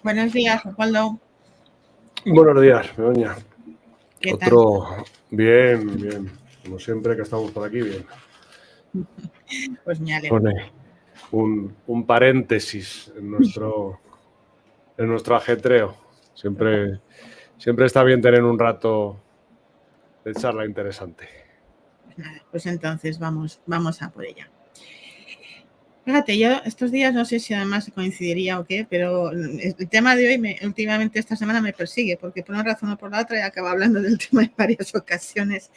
Buenos días, Osvaldo. Buenos días, Begoña. ¿Qué tal? Bien. Como siempre que estamos por aquí, bien. Pues me alegro. Pone un paréntesis en nuestro ajetreo. Siempre está bien tener un rato de charla interesante. Pues nada, pues entonces vamos a por ella. Fíjate, yo estos días no sé si además coincidiría o qué, pero el tema de hoy últimamente esta semana me persigue, porque por una razón o por la otra he acabado hablando del tema en varias ocasiones.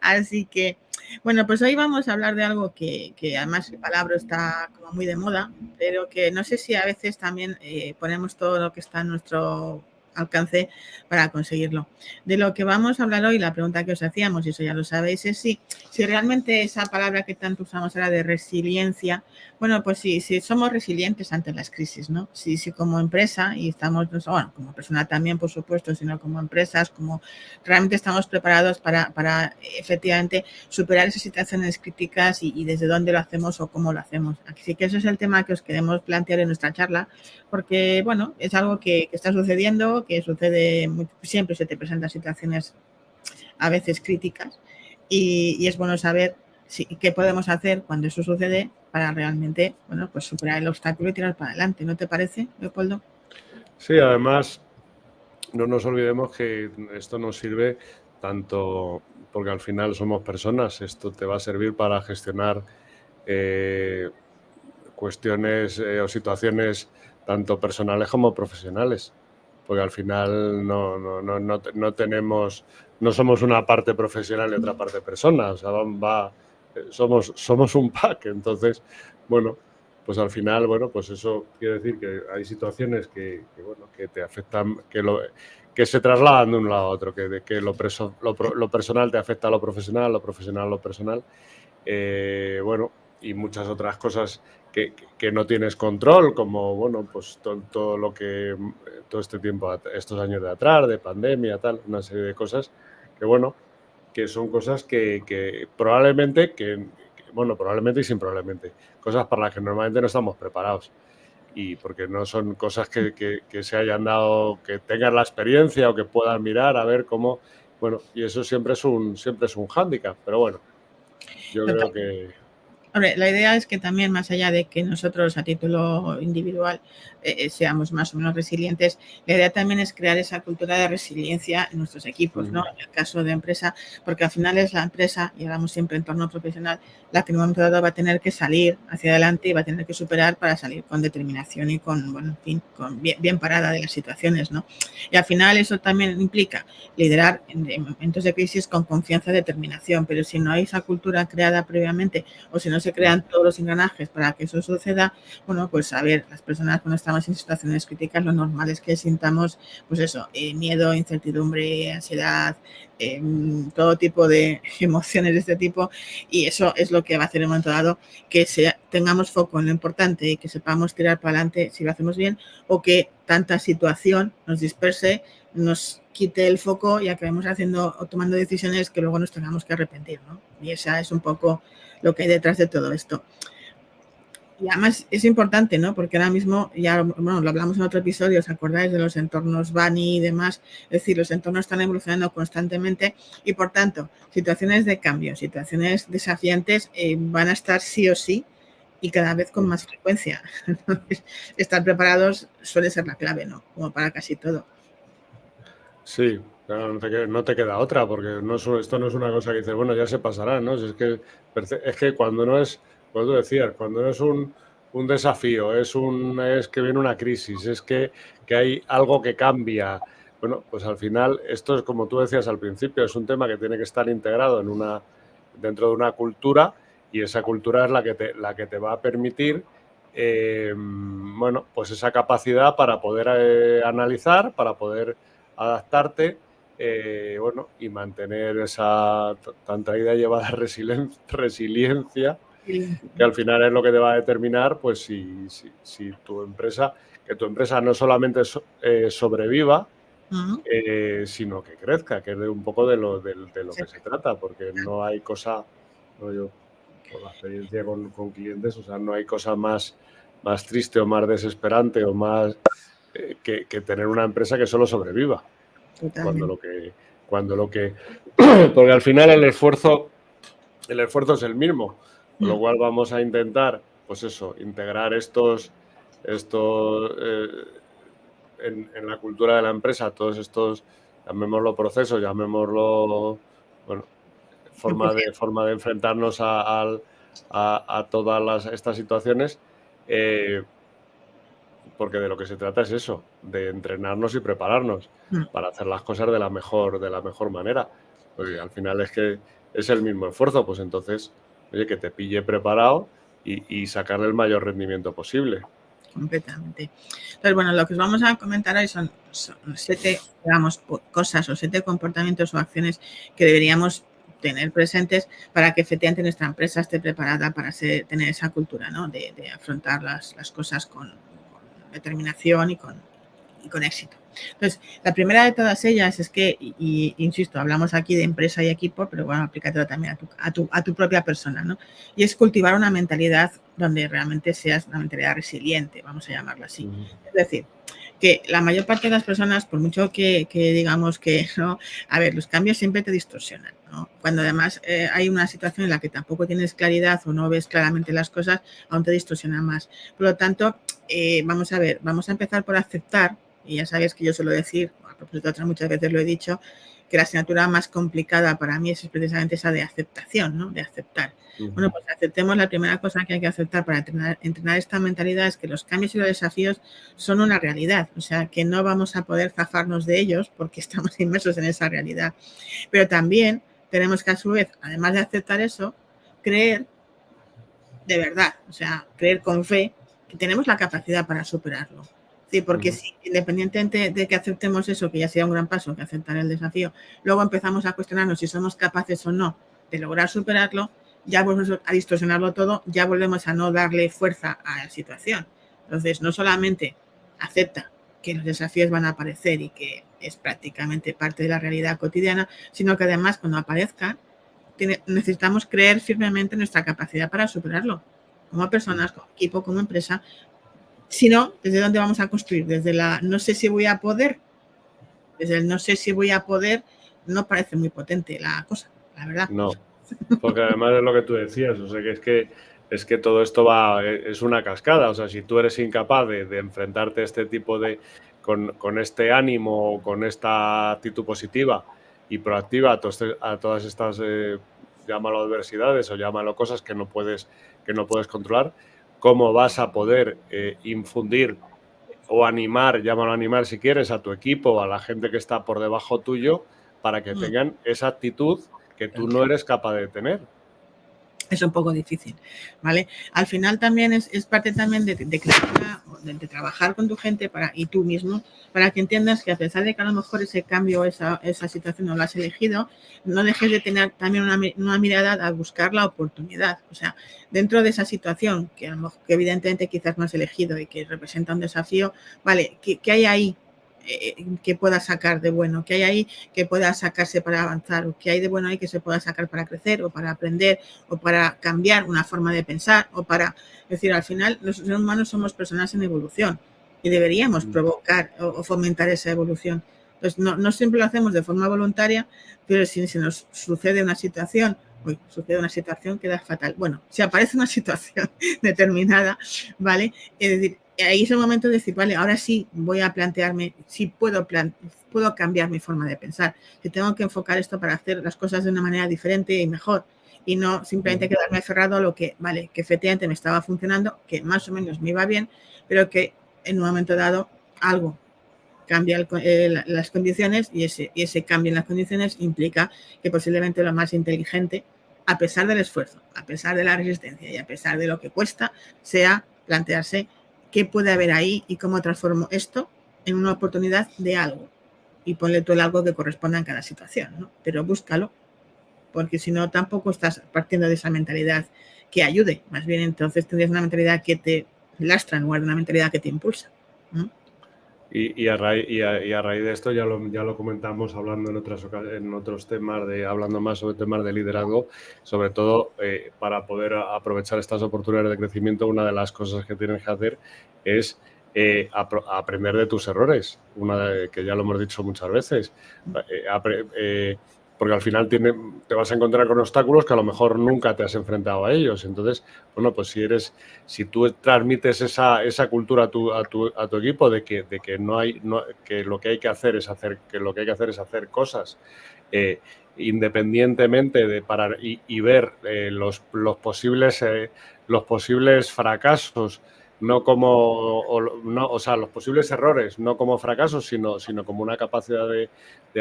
Así que, bueno, pues hoy vamos a hablar de algo que además el palabra está como muy de moda, pero que no sé si a veces también ponemos todo lo que está en nuestro alcance para conseguirlo. De lo que vamos a hablar hoy, la pregunta que os hacíamos, y eso ya lo sabéis, es si realmente esa palabra que tanto usamos era de resiliencia. Bueno, pues sí, somos resilientes ante las crisis, ¿no? Si como empresa, y estamos, bueno, como persona también, por supuesto, sino como empresas, como realmente estamos preparados para efectivamente superar esas situaciones críticas y desde dónde lo hacemos o cómo lo hacemos. Así que ese es el tema que os queremos plantear en nuestra charla, porque, bueno, es algo que está sucediendo, que sucede siempre, se te presentan situaciones a veces críticas y es bueno saber qué podemos hacer cuando eso sucede para realmente, bueno, pues superar el obstáculo y tirar para adelante. ¿No te parece, Leopoldo? Sí, además, no nos olvidemos que esto nos sirve tanto porque al final somos personas. Esto te va a servir para gestionar cuestiones o situaciones tanto personales como profesionales, porque al final no tenemos, no somos una parte profesional y otra parte persona, o sea, somos un pack. Entonces, bueno, pues al final, bueno, pues eso quiere decir que hay situaciones que te afectan, que se trasladan de un lado a otro, que lo personal te afecta a lo profesional a lo personal, bueno, y muchas otras cosas que no tienes control, como, bueno, pues todo lo que, todo este tiempo, estos años de atrás, de pandemia, tal, una serie de cosas que, bueno, que son cosas que probablemente, probablemente y sin probablemente, cosas para las que normalmente no estamos preparados. Y porque no son cosas que se hayan dado, que tengan la experiencia o que puedan mirar a ver cómo, bueno, y eso siempre es un hándicap, pero bueno, yo creo que... Hombre, la idea es que también, más allá de que nosotros a título individual seamos más o menos resilientes, la idea también es crear esa cultura de resiliencia en nuestros equipos, ¿no? En el caso de empresa, porque al final es la empresa, y hablamos siempre en entorno profesional, la que en un momento dado va a tener que salir hacia adelante y va a tener que superar para salir con determinación y con, bueno, en fin, con bien parada de las situaciones, ¿no? Y al final eso también implica liderar en momentos de crisis con confianza y determinación, pero si no hay esa cultura creada previamente o si no se crean todos los engranajes para que eso suceda, bueno, pues a ver, las personas cuando estamos en situaciones críticas, lo normal es que sintamos, pues eso, miedo, incertidumbre, ansiedad, todo tipo de emociones de este tipo, y eso es lo que va a hacer en un momento dado que tengamos foco en lo importante y que sepamos tirar para adelante si lo hacemos bien, o que tanta situación nos disperse, nos quite el foco y acabemos haciendo o tomando decisiones que luego nos tengamos que arrepentir, ¿no? Y esa es un poco lo que hay detrás de todo esto. Y además es importante, ¿no? Porque ahora mismo, ya bueno, lo hablamos en otro episodio, ¿os acordáis de los entornos Bunny y demás? Es decir, los entornos están evolucionando constantemente y, por tanto, situaciones de cambio, situaciones desafiantes van a estar sí o sí y cada vez con más frecuencia. Entonces, estar preparados suele ser la clave, ¿no? Como para casi todo. Sí, claro, no te queda otra, porque esto no es una cosa que dices, bueno, ya se pasará, ¿no? Si es que cuando no es, como tú decías, cuando no es un desafío, es que viene una crisis, es que hay algo que cambia. Bueno, pues al final, esto es como tú decías al principio, es un tema que tiene que estar integrado dentro de una cultura, y esa cultura es la que te va a permitir, bueno, pues esa capacidad para poder analizar, para poder adaptarte, bueno, y mantener esa tan traída y llevada resiliencia, que al final es lo que te va a determinar, pues si tu empresa, que tu empresa no solamente sobreviva, sino que crezca, que es un poco de lo que se trata, porque no hay cosa, no, yo, por la experiencia con clientes, o sea, no hay cosa más triste o más desesperante o más que tener una empresa que solo sobreviva. Totalmente. Cuando lo que porque al final el esfuerzo es el mismo, con lo cual vamos a intentar, pues eso, integrar estos en la cultura de la empresa, todos estos, llamémoslo procesos, llamémoslo, bueno, forma de enfrentarnos a todas estas situaciones, porque de lo que se trata es eso, de entrenarnos y prepararnos para hacer las cosas de la mejor manera. Porque al final es que es el mismo esfuerzo, pues entonces, oye, que te pille preparado y sacarle el mayor rendimiento posible. Completamente. Entonces, bueno, lo que os vamos a comentar hoy son 7, digamos, cosas o 7 comportamientos o acciones que deberíamos tener presentes para que efectivamente nuestra empresa esté preparada para tener esa cultura, ¿no? De afrontar las cosas con determinación y con éxito. Entonces, la primera de todas ellas es que, y insisto, hablamos aquí de empresa y equipo, pero bueno, aplícatelo también a tu propia persona, ¿no? Y es cultivar una mentalidad donde realmente seas una mentalidad resiliente, vamos a llamarlo así. Es decir, que la mayor parte de las personas, por mucho que digamos que, ¿no? A ver, los cambios siempre te distorsionan, ¿no? Cuando además hay una situación en la que tampoco tienes claridad o no ves claramente las cosas, aún te distorsiona más. Por lo tanto, vamos a ver, vamos a empezar por aceptar, y ya sabes que yo suelo decir, a propósito de otras muchas veces lo he dicho, que la asignatura más complicada para mí es precisamente esa de aceptación, ¿no? De aceptar. Bueno, pues aceptemos. La primera cosa que hay que aceptar para entrenar esta mentalidad es que los cambios y los desafíos son una realidad, o sea, que no vamos a poder zafarnos de ellos porque estamos inmersos en esa realidad. Pero también tenemos que, a su vez, además de aceptar eso, creer de verdad, o sea, creer con fe que tenemos la capacidad para superarlo. Sí, porque si, independientemente de que aceptemos eso, que ya sea un gran paso, que aceptar el desafío, luego empezamos a cuestionarnos si somos capaces o no de lograr superarlo, ya volvemos a distorsionarlo todo, ya volvemos a no darle fuerza a la situación. Entonces, no solamente acepta que los desafíos van a aparecer y que es prácticamente parte de la realidad cotidiana, sino que además cuando aparezcan, necesitamos creer firmemente en nuestra capacidad para superarlo, como personas, como equipo, como empresa. Si no, ¿desde dónde vamos a construir? Desde la no sé si voy a poder. Desde el no sé si voy a poder, no parece muy potente la cosa, la verdad. No, porque además es lo que tú decías, o sea, que es que todo esto es una cascada, o sea, si tú eres incapaz de enfrentarte a este tipo con este ánimo, con esta actitud positiva y proactiva a todas estas, llámalo adversidades o llámalo cosas que no puedes controlar, ¿cómo vas a poder infundir o animar, llámalo animar si quieres, a tu equipo o a la gente que está por debajo tuyo para que tengan esa actitud que tú no eres capaz de tener? Es un poco difícil, ¿vale? Al final también es parte también de trabajar con tu gente y tú mismo para que entiendas que a pesar de que a lo mejor ese cambio, esa situación no la has elegido, no dejes de tener también una mirada a buscar la oportunidad. O sea, dentro de esa situación que evidentemente quizás no has elegido y que representa un desafío, ¿vale? ¿Qué hay ahí? Que pueda sacar de bueno, que hay ahí que pueda sacarse para avanzar, o que hay de bueno ahí que se pueda sacar para crecer o para aprender o para cambiar una forma de pensar o para, es decir, al final los seres humanos somos personas en evolución y deberíamos provocar o fomentar esa evolución. Entonces, no siempre lo hacemos de forma voluntaria, pero si se nos sucede una situación, queda fatal. Bueno, si aparece una situación determinada, ¿vale? Es decir, ahí es el momento de decir, vale, ahora sí voy a plantearme si puedo cambiar mi forma de pensar, si tengo que enfocar esto para hacer las cosas de una manera diferente y mejor, y no simplemente quedarme aferrado a lo que, vale, que efectivamente me estaba funcionando, que más o menos me iba bien, pero que en un momento dado algo cambia las condiciones y ese cambio en las condiciones implica que posiblemente lo más inteligente, a pesar del esfuerzo, a pesar de la resistencia y a pesar de lo que cuesta, sea plantearse qué puede haber ahí y cómo transformo esto en una oportunidad de algo. Y ponle tú el algo que corresponda en cada situación, ¿no? Pero búscalo, porque si no tampoco estás partiendo de esa mentalidad que ayude. Más bien entonces tendrías una mentalidad que te lastra en lugar de una mentalidad que te impulsa, ¿no? Y a raíz de esto ya lo comentamos hablando en otros temas, hablando más sobre temas de liderazgo, sobre todo para poder aprovechar estas oportunidades de crecimiento. Una de las cosas que tienes que hacer es aprender de tus errores, que ya lo hemos dicho muchas veces, porque al final te vas a encontrar con obstáculos que a lo mejor nunca te has enfrentado a ellos. Entonces, bueno, pues si tú transmites esa cultura a tu equipo de que que lo que hay que hacer es hacer cosas independientemente de parar y ver los posibles fracasos, no como, o sea, los posibles errores, no como fracasos, sino como una capacidad de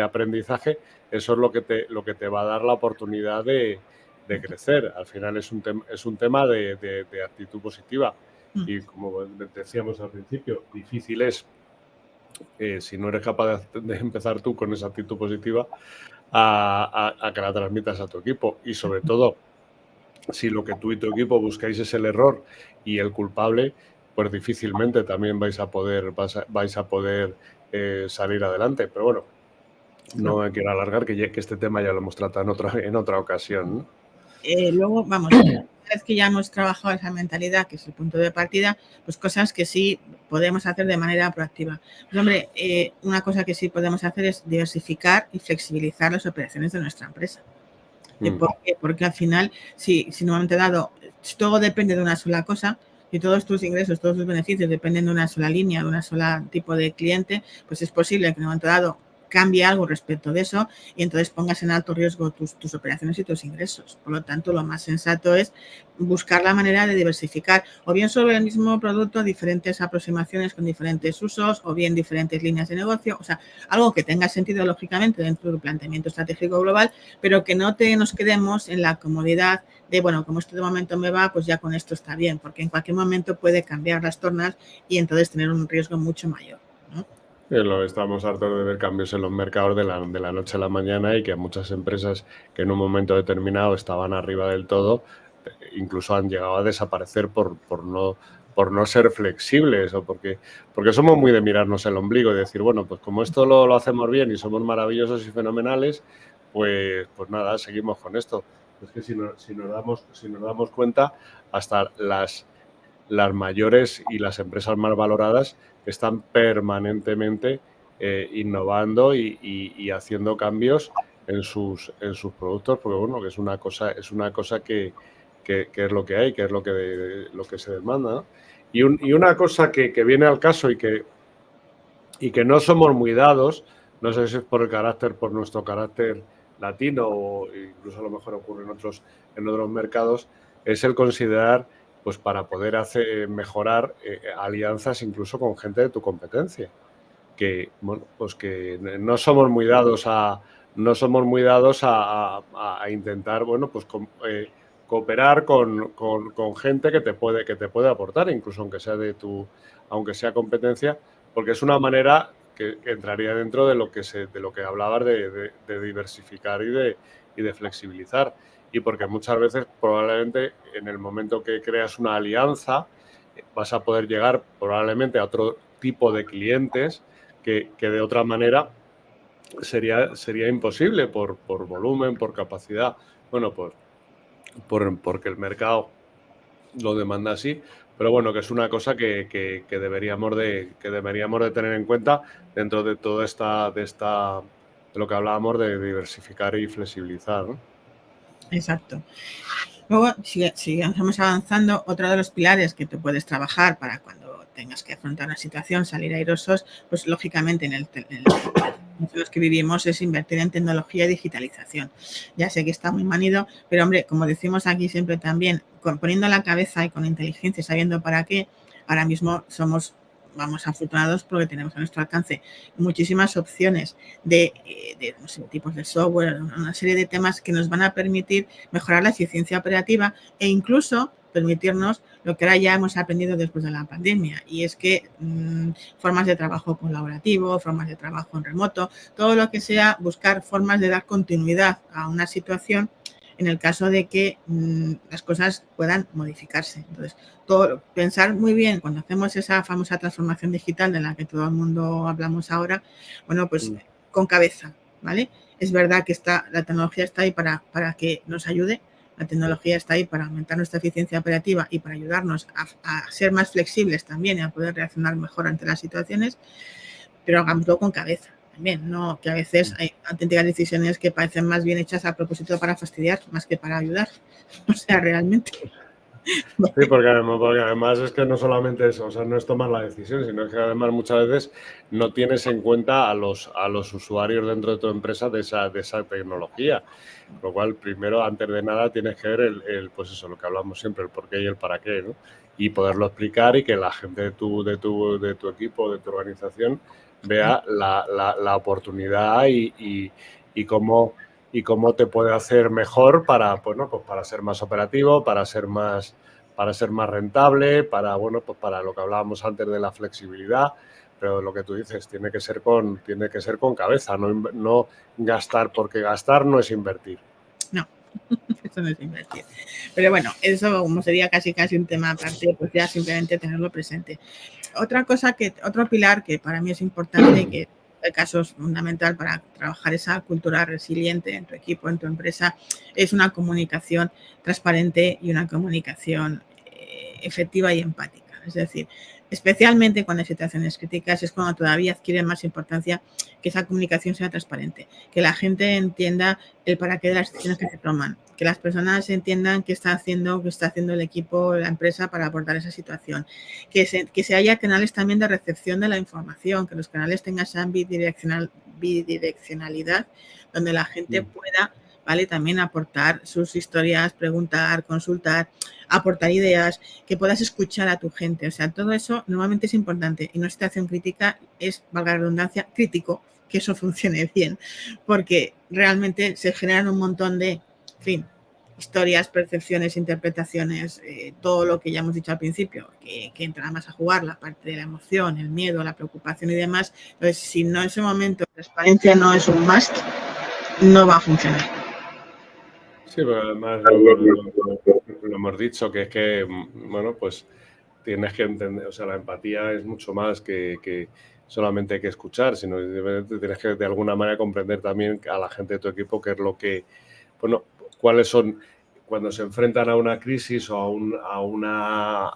aprendizaje. Eso es lo que te va a dar la oportunidad de crecer. Al final es un tema de actitud positiva. Y como decíamos al principio, difícil es, si no eres capaz de empezar tú con esa actitud positiva, a que la transmitas a tu equipo. Y sobre todo, si lo que tú y tu equipo buscáis es el error y el culpable, pues difícilmente también vais a poder salir adelante. Pero bueno, no me quiero alargar, que este tema ya lo hemos tratado en otra ocasión, ¿no? Luego, vamos, una vez que ya hemos trabajado esa mentalidad, que es el punto de partida, pues cosas que sí podemos hacer de manera proactiva. Pues hombre, una cosa que sí podemos hacer es diversificar y flexibilizar las operaciones de nuestra empresa. ¿Por qué? Porque al final, si en un momento dado todo depende de una sola cosa, si todos tus ingresos, todos tus beneficios dependen de una sola línea, de una sola tipo de cliente, pues es posible que en un momento dado cambie algo respecto de eso y entonces pongas en alto riesgo tus operaciones y tus ingresos. Por lo tanto, lo más sensato es buscar la manera de diversificar, o bien sobre el mismo producto, diferentes aproximaciones con diferentes usos, o bien diferentes líneas de negocio, o sea, algo que tenga sentido lógicamente dentro del planteamiento estratégico global, pero que no nos quedemos en la comodidad de, bueno, como esto de momento me va, pues ya con esto está bien, porque en cualquier momento puede cambiar las tornas y entonces tener un riesgo mucho mayor, ¿no? Estamos hartos de ver cambios en los mercados de la noche a la mañana y que muchas empresas que en un momento determinado estaban arriba del todo, incluso han llegado a desaparecer por no ser flexibles o porque somos muy de mirarnos el ombligo y decir, bueno, pues como esto lo hacemos bien y somos maravillosos y fenomenales, pues nada, seguimos con esto. Es que si nos damos cuenta, hasta las mayores y las empresas más valoradas están permanentemente innovando y haciendo cambios en sus productos, porque bueno, que es una cosa que es lo que hay, que es lo que se demanda, ¿no? Y una cosa que viene al caso y que no somos muy dados, no sé si es por nuestro carácter latino o incluso a lo mejor ocurre en otros mercados, es el considerar, pues para poder mejorar alianzas incluso con gente de tu competencia, que bueno, pues que no somos muy dados a intentar, bueno, pues cooperar con gente que te puede aportar, incluso aunque sea competencia, porque es una manera que entraría dentro de lo que hablabas de diversificar y de flexibilizar. Y porque muchas veces probablemente en el momento que creas una alianza vas a poder llegar probablemente a otro tipo de clientes que de otra manera sería imposible por volumen, por capacidad, bueno, porque el mercado lo demanda así, pero bueno, que es una cosa que deberíamos de tener en cuenta dentro de toda de lo que hablábamos de diversificar y flexibilizar, ¿no? Exacto. Luego, si vamos avanzando, otro de los pilares que tú puedes trabajar para cuando tengas que afrontar una situación, salir airosos, pues lógicamente en los que vivimos es invertir en tecnología y digitalización. Ya sé que está muy manido, pero hombre, como decimos aquí siempre también, poniendo la cabeza y con inteligencia, sabiendo para qué, ahora mismo somos, vamos, afortunados porque tenemos a nuestro alcance muchísimas opciones de no sé, tipos de software, una serie de temas que nos van a permitir mejorar la eficiencia operativa e incluso permitirnos lo que ahora ya hemos aprendido después de la pandemia, y es que formas de trabajo colaborativo, formas de trabajo en remoto, todo lo que sea buscar formas de dar continuidad a una situación en el caso de que las cosas puedan modificarse. Entonces, pensar muy bien cuando hacemos esa famosa transformación digital de la que todo el mundo hablamos ahora, bueno, pues con cabeza, ¿vale? Es verdad que la tecnología está ahí para que nos ayude, La tecnología está ahí para aumentar nuestra eficiencia operativa y para ayudarnos a ser más flexibles también y a poder reaccionar mejor ante las situaciones, pero hagámoslo con cabeza también, ¿no? Que a veces hay auténticas decisiones que parecen más bien hechas a propósito para fastidiar más que para ayudar. O sea, realmente. Sí, porque además es que no solamente es, o sea, no es tomar la decisión, sino que además muchas veces no tienes en cuenta a los usuarios dentro de tu empresa de esa tecnología. Con lo cual, primero, antes de nada, tienes que ver pues eso, lo que hablamos siempre, el por qué y el para qué, ¿no? Y poderlo explicar y que la gente de tu equipo, de tu organización, vea la oportunidad y cómo te puede hacer mejor para, bueno, pues para ser más operativo, para ser más rentable, para, bueno, pues para lo que hablábamos antes de la flexibilidad, pero lo que tú dices tiene que ser con cabeza, no gastar, porque gastar no es invertir. No, eso no es invertir. Pero bueno, eso como sería casi un tema aparte, pues ya simplemente tenerlo presente. Otro pilar que para mí es importante y que en el caso es fundamental para trabajar esa cultura resiliente en tu equipo, en tu empresa, es una comunicación transparente y una comunicación efectiva y empática. Es decir, especialmente cuando hay situaciones críticas es cuando todavía adquiere más importancia que esa comunicación sea transparente, que la gente entienda el para qué de las decisiones que se toman, que las personas entiendan qué está haciendo el equipo, la empresa para abordar esa situación, que se haya canales también de recepción de la información, que los canales tengan esa bidireccionalidad, donde la gente pueda, ¿vale?, también aportar sus historias, preguntar, consultar, aportar ideas, que puedas escuchar a tu gente. O sea, todo eso normalmente es importante. Y en una situación crítica es, valga la redundancia, crítico que eso funcione bien, porque realmente se generan un montón de, en fin, historias, percepciones, interpretaciones, todo lo que ya hemos dicho al principio, que entra más a jugar, la parte de la emoción, el miedo, la preocupación y demás. Entonces, si no en ese momento la transparencia no es un must, no va a funcionar. Sí, pero además lo hemos dicho, que es que, bueno, pues tienes que entender, o sea, la empatía es mucho más que solamente hay que escuchar, sino que tienes que de alguna manera comprender también a la gente de tu equipo qué es lo que, bueno, cuáles son, cuando se enfrentan a una crisis o a una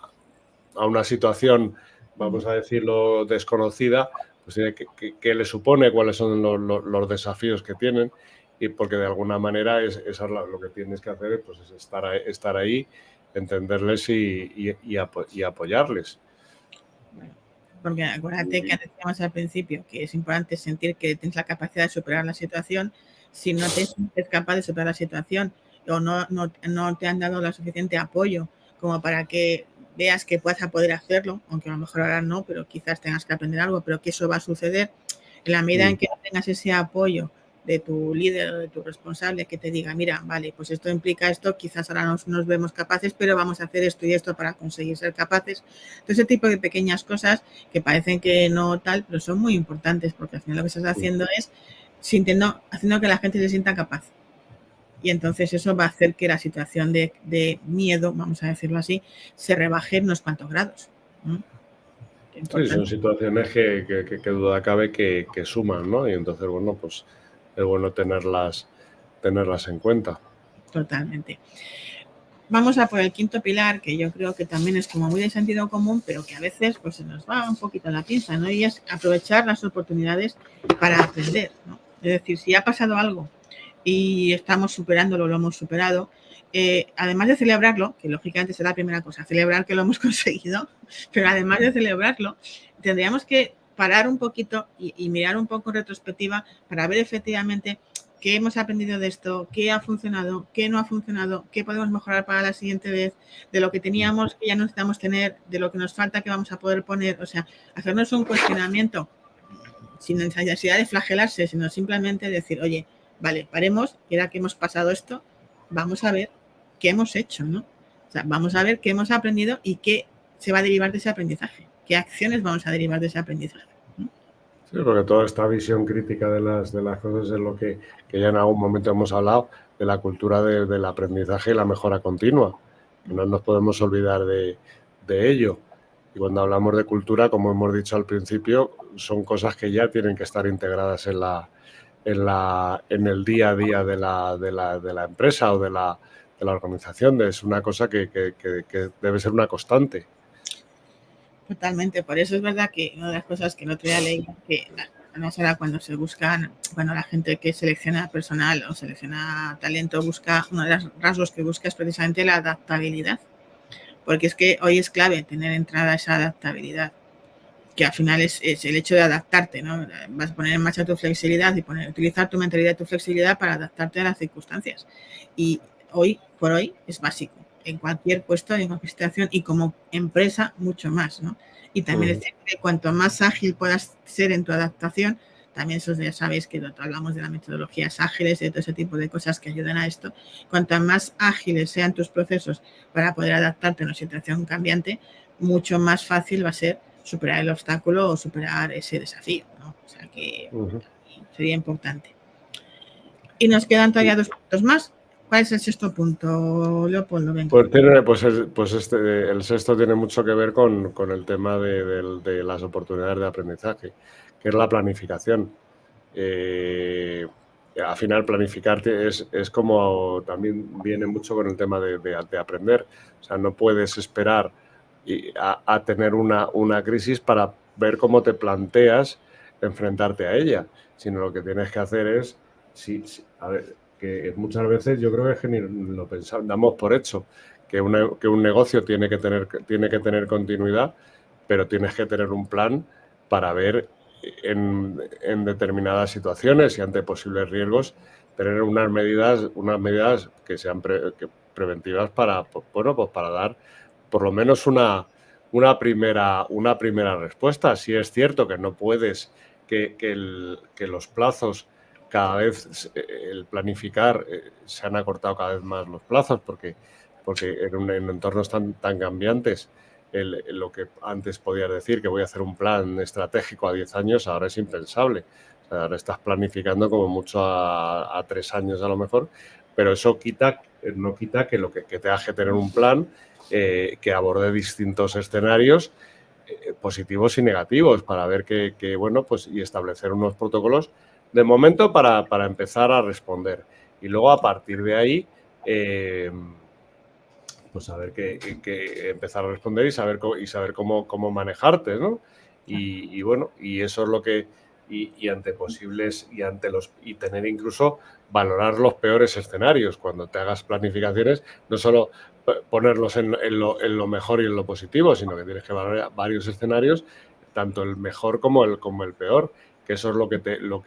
situación, vamos a decirlo, desconocida, pues qué le supone, cuáles son los desafíos que tienen, y porque de alguna manera eso es lo que tienes que hacer, pues es estar ahí, entenderles y apoyarles. Porque acuérdate que decíamos al principio que es importante sentir que tienes la capacidad de superar la situación. Si no te sientes capaz de superar la situación o no te han dado lo suficiente apoyo como para que veas que puedas poder hacerlo, aunque a lo mejor ahora no, pero quizás tengas que aprender algo, pero que eso va a suceder en la medida en que no tengas ese apoyo de tu líder o de tu responsable que te diga, mira, vale, pues esto implica esto, quizás ahora nos vemos capaces, pero vamos a hacer esto y esto para conseguir ser capaces. Entonces, ese tipo de pequeñas cosas que parecen que no tal, pero son muy importantes, porque al final lo que estás haciendo es haciendo que la gente se sienta capaz. Y entonces eso va a hacer que la situación de miedo, vamos a decirlo así, se rebaje en unos cuantos grados. Sí, son situaciones que duda cabe que suman, ¿no? Y entonces, bueno, pues es bueno tenerlas en cuenta. Totalmente. Vamos a por el quinto pilar, que yo creo que también es como muy de sentido común, pero que a veces pues se nos va un poquito la pinza, ¿no? Y es aprovechar las oportunidades para aprender, ¿no? Es decir, si ha pasado algo y estamos superándolo, lo hemos superado, además de celebrarlo, que lógicamente será la primera cosa, celebrar que lo hemos conseguido, pero además de celebrarlo, tendríamos que parar un poquito y mirar un poco en retrospectiva para ver efectivamente qué hemos aprendido de esto, qué ha funcionado, qué no ha funcionado, qué podemos mejorar para la siguiente vez, de lo que teníamos que ya no necesitamos tener, de lo que nos falta que vamos a poder poner, o sea, hacernos un cuestionamiento sin necesidad de flagelarse, sino simplemente decir, oye, vale, paremos, y ahora que hemos pasado esto, vamos a ver qué hemos hecho, ¿no? O sea, vamos a ver qué hemos aprendido y qué se va a derivar de ese aprendizaje, qué acciones vamos a derivar de ese aprendizaje. Sí, porque toda esta visión crítica de las cosas es lo que ya en algún momento hemos hablado, de la cultura del aprendizaje y la mejora continua, que no nos podemos olvidar de ello. Y cuando hablamos de cultura, como hemos dicho al principio, son cosas que ya tienen que estar integradas en el día a día de la empresa o de la organización. Es una cosa que debe ser una constante. Totalmente, por eso es verdad que una de las cosas que el otro día leí, que no será cuando la gente que selecciona personal o selecciona talento busca, uno de los rasgos que busca es precisamente la adaptabilidad, porque es que hoy es clave tener entrada esa adaptabilidad, que al final es el hecho de adaptarte, ¿no? Vas a poner en marcha tu flexibilidad y utilizar tu mentalidad y tu flexibilidad para adaptarte a las circunstancias. Y hoy por hoy es básico, en cualquier puesto, en cualquier situación, y como empresa mucho más, ¿no? Y también es que cuanto más ágil puedas ser en tu adaptación, también eso ya sabéis que hablamos de las metodologías ágiles y de todo ese tipo de cosas que ayudan a esto. Cuanto más ágiles sean tus procesos para poder adaptarte a una situación cambiante, mucho más fácil va a ser superar el obstáculo o superar ese desafío, ¿no? O sea que sería importante. Y nos quedan todavía 2 puntos más. ¿Cuál es el sexto punto, Leopoldo? El sexto tiene mucho que ver con el tema de las oportunidades de aprendizaje, que es la planificación. Al final, planificar es como también viene mucho con el tema de aprender. O sea, no puedes esperar a tener una crisis para ver cómo te planteas enfrentarte a ella, sino lo que tienes que hacer es, a ver, que muchas veces yo creo que ni lo pensamos, damos por hecho que un negocio tiene que tener continuidad, pero tienes que tener un plan para ver en determinadas situaciones y ante posibles riesgos, tener unas medidas que sean preventivas para dar por lo menos una primera respuesta. Sí es cierto que no puedes, que los plazos cada vez, el planificar, se han acortado cada vez más los plazos porque en entornos tan cambiantes, lo que antes podías decir que voy a hacer un plan estratégico a 10 años, ahora es impensable. O sea, ahora estás planificando como mucho a 3 años a lo mejor, pero eso no quita que que tengas que tener un plan que aborde distintos escenarios positivos y negativos para ver y establecer unos protocolos de momento para empezar a responder. Y luego a partir de ahí, pues a ver que empezar a responder y saber cómo manejarte, ¿no? Y eso es lo que ante posibles y tener incluso valorar los peores escenarios cuando te hagas planificaciones, no solo ponerlos en lo mejor y en lo positivo, sino que tienes que valorar varios escenarios, tanto el mejor como el peor, que eso es lo que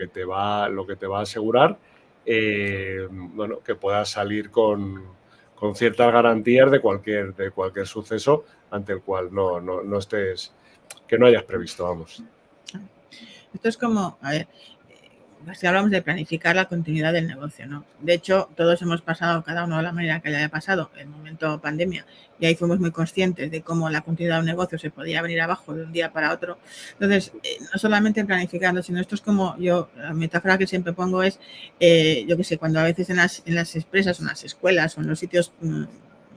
te va a asegurar que puedas salir con ciertas garantías de cualquier suceso ante el cual no estés, que no hayas previsto, vamos. Esto es como, a ver, si hablamos de planificar la continuidad del negocio, ¿no? De hecho, todos hemos pasado, cada uno de la manera que le haya pasado, el momento pandemia, y ahí fuimos muy conscientes de cómo la continuidad de un negocio se podía venir abajo de un día para otro. Entonces, no solamente planificando, sino esto es como la metáfora que siempre pongo es, yo qué sé, cuando a veces en las empresas o en las escuelas o en los sitios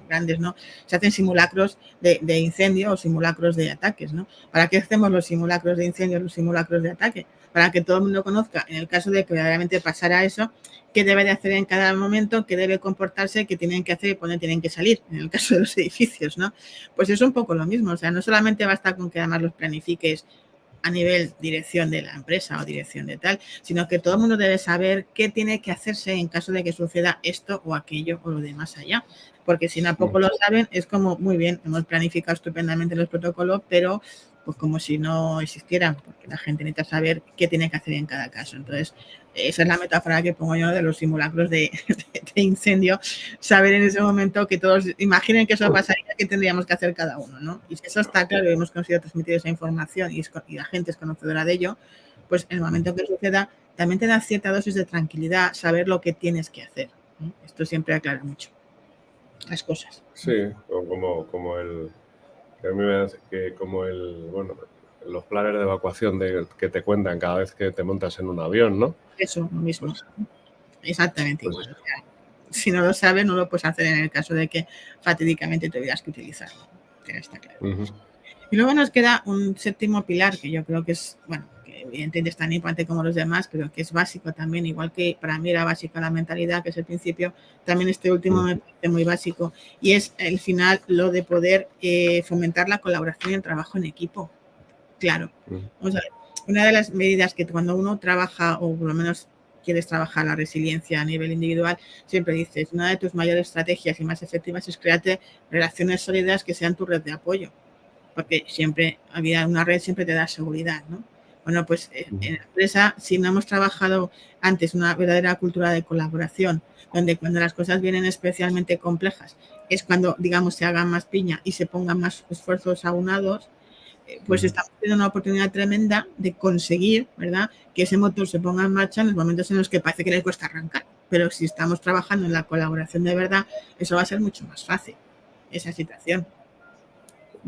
grandes, ¿no? Se hacen simulacros de incendio o simulacros de ataques, ¿no? ¿Para qué hacemos los simulacros de incendio, los simulacros de ataque? Para que todo el mundo conozca, en el caso de que verdaderamente pasara eso, qué debe de hacer en cada momento, qué debe comportarse, qué tienen que hacer y por dónde tienen que salir, en el caso de los edificios, ¿no? Pues es un poco lo mismo, o sea, no solamente basta con que además los planifiques a nivel dirección de la empresa o dirección de tal, sino que todo el mundo debe saber qué tiene que hacerse en caso de que suceda esto o aquello o lo de más allá. Porque si tampoco lo saben, es como, muy bien, hemos planificado estupendamente los protocolos, pero pues como si no existieran, porque la gente necesita saber qué tiene que hacer en cada caso. Entonces, esa es la metáfora que pongo yo de los simulacros de incendio, saber en ese momento que todos imaginen que eso pasaría, qué tendríamos que hacer cada uno, ¿no? Y si eso está claro y hemos conseguido transmitir esa información y la gente es conocedora de ello, pues en el momento que suceda, también te da cierta dosis de tranquilidad saber lo que tienes que hacer, ¿no? Esto siempre aclara mucho las cosas. Sí, como los planes de evacuación que te cuentan cada vez que te montas en un avión, ¿no? Eso, lo mismo. Pues, exactamente igual. O sea, si no lo sabes, no lo puedes hacer en el caso de que fatídicamente tuvieras que utilizarlo. Está claro. Y luego nos queda un séptimo pilar que yo creo que es, bueno, que evidentemente es tan importante como los demás, pero que es básico también, igual que para mí era básica la mentalidad, que es el principio, también este último me parece muy básico, y es al final lo de poder fomentar la colaboración y el trabajo en equipo. Claro, vamos a ver, una de las medidas que cuando uno trabaja, o por lo menos quieres trabajar la resiliencia a nivel individual, siempre dices, una de tus mayores estrategias y más efectivas es crearte relaciones sólidas que sean tu red de apoyo, porque siempre había una red, siempre te da seguridad, ¿no? Bueno, pues en la empresa, si no hemos trabajado antes una verdadera cultura de colaboración, donde cuando las cosas vienen especialmente complejas, es cuando, digamos, se hagan más piña y se pongan más esfuerzos aunados, pues estamos teniendo una oportunidad tremenda de conseguir, ¿verdad?, que ese motor se ponga en marcha en los momentos en los que parece que les cuesta arrancar. Pero si estamos trabajando en la colaboración de verdad, eso va a ser mucho más fácil, esa situación.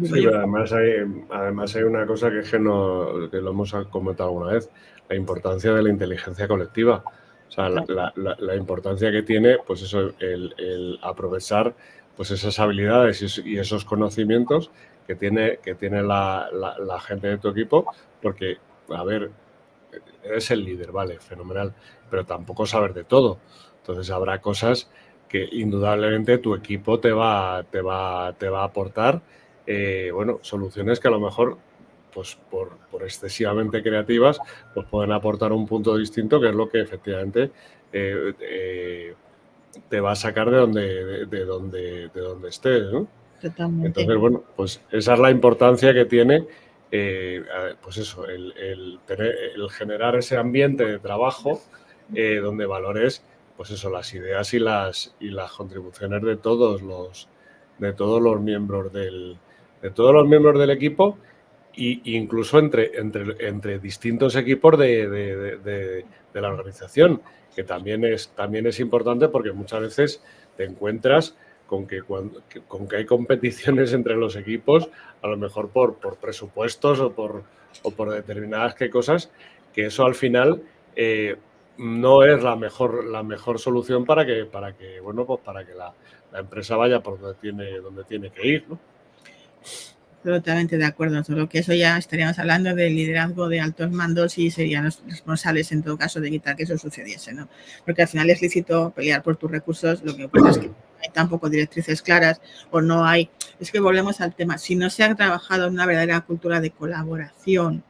Sí, pero además hay una cosa que es que lo hemos comentado alguna vez, la importancia de la inteligencia colectiva. O sea, la importancia que tiene, pues eso, el aprovechar pues esas habilidades y esos conocimientos que tiene la gente de tu equipo, porque, a ver, eres el líder, vale, fenomenal, pero tampoco saber de todo. Entonces habrá cosas que indudablemente tu equipo te va a aportar, bueno, soluciones que a lo mejor, pues por excesivamente creativas, pues pueden aportar un punto distinto, que es lo que efectivamente te va a sacar de donde estés, ¿no? Totalmente. Entonces, bueno, pues esa es la importancia que tiene, pues eso, el generar ese ambiente de trabajo donde valores, pues eso, las ideas y las contribuciones de todos los miembros del equipo, e incluso entre distintos equipos de la organización, que también es importante, porque muchas veces te encuentras con que hay competiciones entre los equipos, a lo mejor por presupuestos o por determinadas cosas, que eso al final no es la mejor solución para que bueno, pues para que la empresa vaya por donde tiene que ir, ¿no? Totalmente de acuerdo, solo que eso ya estaríamos hablando del liderazgo de altos mandos y serían los responsables en todo caso de evitar que eso sucediese, ¿no? Porque al final es lícito pelear por tus recursos, lo que ocurre es que no hay tampoco directrices claras o no hay, es que volvemos al tema, si no se ha trabajado en una verdadera cultura de colaboración,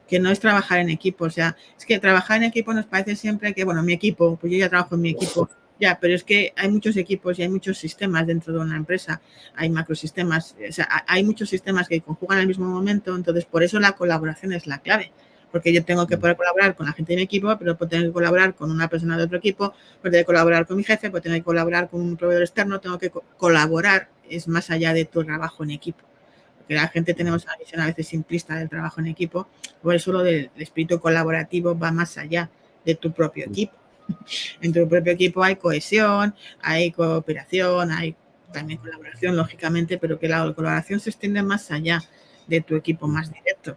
que no es trabajar en equipo, o sea, es que trabajar en equipo nos parece siempre que, bueno, mi equipo, pues yo ya trabajo en mi equipo, ya, pero es que hay muchos equipos y hay muchos sistemas dentro de una empresa, hay macrosistemas, o sea, hay muchos sistemas que conjugan al mismo momento, entonces por eso la colaboración es la clave, porque yo tengo que poder colaborar con la gente de mi equipo, pero puedo tener que colaborar con una persona de otro equipo, puedo tener que colaborar con mi jefe, puedo tener que colaborar con un proveedor externo, tengo que colaborar, es más allá de tu trabajo en equipo. Que la gente tenemos una visión a veces simplista del trabajo en equipo, por eso lo del espíritu colaborativo va más allá de tu propio equipo. En tu propio equipo hay cohesión, hay cooperación, hay también colaboración, lógicamente, pero que la colaboración se extiende más allá de tu equipo más directo,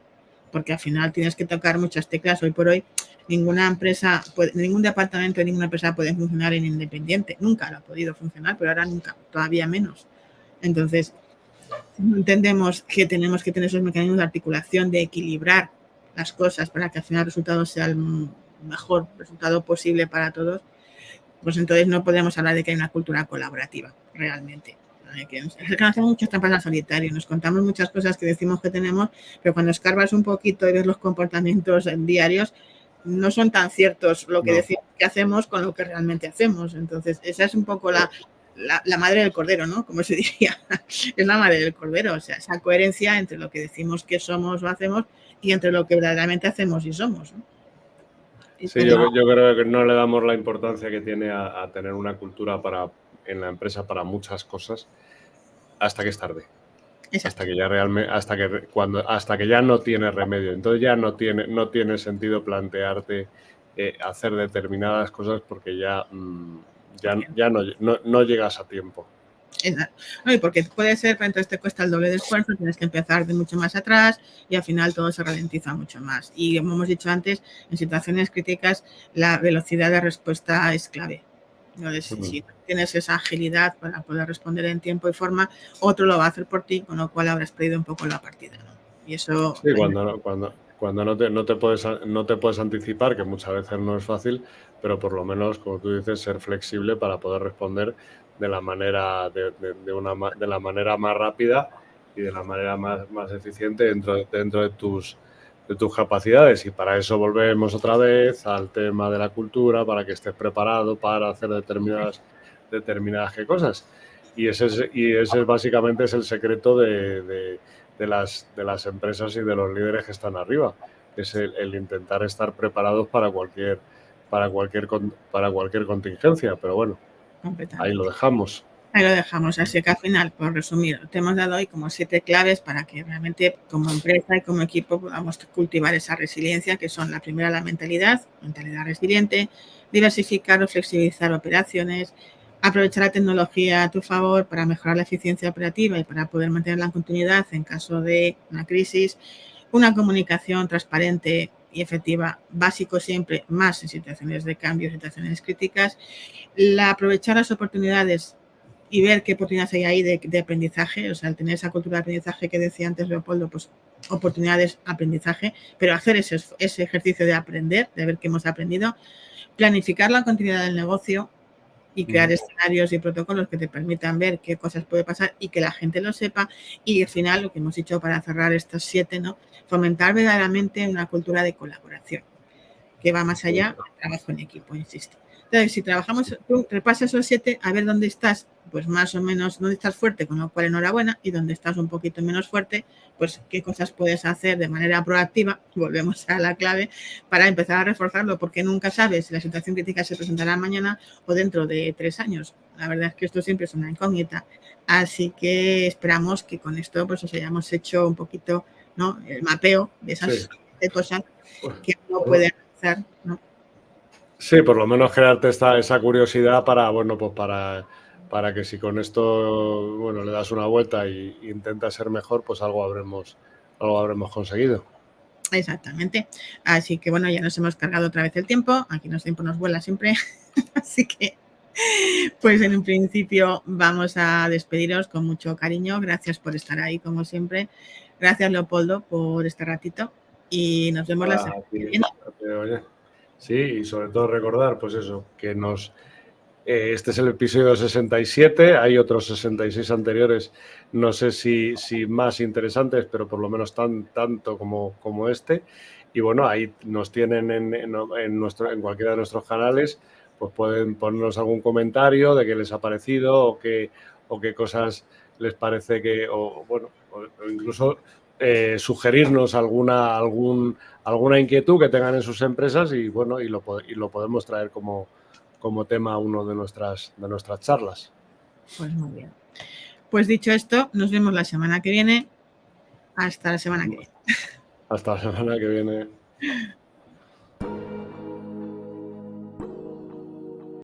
porque al final tienes que tocar muchas teclas. Hoy por hoy ninguna empresa, ningún departamento de ninguna empresa puede funcionar en independiente, nunca lo ha podido funcionar, pero ahora nunca, todavía menos. Entonces, entendemos que tenemos que tener esos mecanismos de articulación, de equilibrar las cosas para que al final el resultado sea el mejor resultado posible para todos, pues entonces no podemos hablar de que hay una cultura colaborativa realmente. Es que hacemos muchas trampas al solitario, nos contamos muchas cosas que decimos que tenemos, pero cuando escarbas un poquito y ves los comportamientos diarios, no son tan ciertos lo que decimos que hacemos con lo que realmente hacemos. Entonces, esa es un poco la madre del cordero, ¿no? Como se diría, es la madre del cordero, o sea, esa coherencia entre lo que decimos que somos o hacemos y entre lo que verdaderamente hacemos y somos, ¿no? Sí, yo creo que no le damos la importancia que tiene a tener una cultura en la empresa para muchas cosas hasta que es tarde. Exacto. Hasta que ya realmente, hasta que ya no tiene remedio. Entonces ya no tiene sentido plantearte hacer determinadas cosas porque ya no llegas a tiempo. No, y porque puede ser, pero entonces te cuesta el doble de esfuerzo, tienes que empezar de mucho más atrás y al final todo se ralentiza mucho más. Y como hemos dicho antes, en situaciones críticas la velocidad de respuesta es clave. Entonces, si tienes esa agilidad para poder responder en tiempo y forma, otro lo va a hacer por ti, con lo cual habrás perdido un poco la partida, ¿no? Y eso... Sí, cuando no te puedes anticipar, que muchas veces no es fácil, pero por lo menos, como tú dices, ser flexible para poder responder de la manera, de la manera más rápida y de la manera más eficiente dentro de tus capacidades. Y para eso volvemos otra vez al tema de la cultura, para que estés preparado para hacer determinadas cosas. Y ese básicamente es el secreto de las empresas y de los líderes que están arriba, que es el intentar estar preparados para cualquier contingencia. Pero bueno, ahí lo dejamos. Ahí lo dejamos. Así que al final, por resumir, te hemos dado hoy como 7 claves para que realmente como empresa y como equipo podamos cultivar esa resiliencia, que son la primera, la mentalidad resiliente, diversificar o flexibilizar operaciones, aprovechar la tecnología a tu favor para mejorar la eficiencia operativa y para poder mantener la continuidad en caso de una crisis, una comunicación transparente y efectiva, básico siempre, más en situaciones de cambio, situaciones críticas, aprovechar las oportunidades y ver qué oportunidades hay ahí de aprendizaje, o sea, el tener esa cultura de aprendizaje que decía antes Leopoldo, pues oportunidades, aprendizaje, pero hacer ese ejercicio de aprender, de ver qué hemos aprendido, planificar la continuidad del negocio y crear escenarios y protocolos que te permitan ver qué cosas puede pasar y que la gente lo sepa. Y al final, lo que hemos dicho para cerrar estas 7, ¿no? Fomentar verdaderamente una cultura de colaboración que va más allá del trabajo en equipo, insisto. Entonces, si trabajamos, tú repasas esos 7, a ver dónde estás, pues más o menos dónde estás fuerte, con lo cual enhorabuena, y dónde estás un poquito menos fuerte, pues qué cosas puedes hacer de manera proactiva, volvemos a la clave, para empezar a reforzarlo, porque nunca sabes si la situación crítica se presentará mañana o dentro de 3 años. La verdad es que esto siempre es una incógnita. Así que esperamos que con esto pues os hayamos hecho un poquito, ¿no?, el mapeo de esas cosas que uno puede hacer, ¿no? Sí, por lo menos crearte esa curiosidad para que si con esto, bueno, le das una vuelta e intentas ser mejor, pues algo habremos conseguido. Exactamente. Así que bueno, ya nos hemos cargado otra vez el tiempo. Aquí el tiempo nos vuela siempre. Así que, pues en un principio vamos a despediros con mucho cariño. Gracias por estar ahí, como siempre. Gracias, Leopoldo, por este ratito. Y nos vemos la semana que viene. Sí, y sobre todo recordar, pues eso, que este es el episodio 67, hay otros 66 anteriores, no sé si más interesantes, pero por lo menos tanto como este. Y bueno, ahí nos tienen en cualquiera de nuestros canales, pues pueden ponernos algún comentario de qué les ha parecido o qué cosas les parece o incluso sugerirnos alguna inquietud que tengan en sus empresas y bueno, y lo podemos traer como tema a uno de nuestras charlas. Pues muy bien. Pues dicho esto, nos vemos la semana que viene. Hasta la semana que viene. Hasta la semana que viene.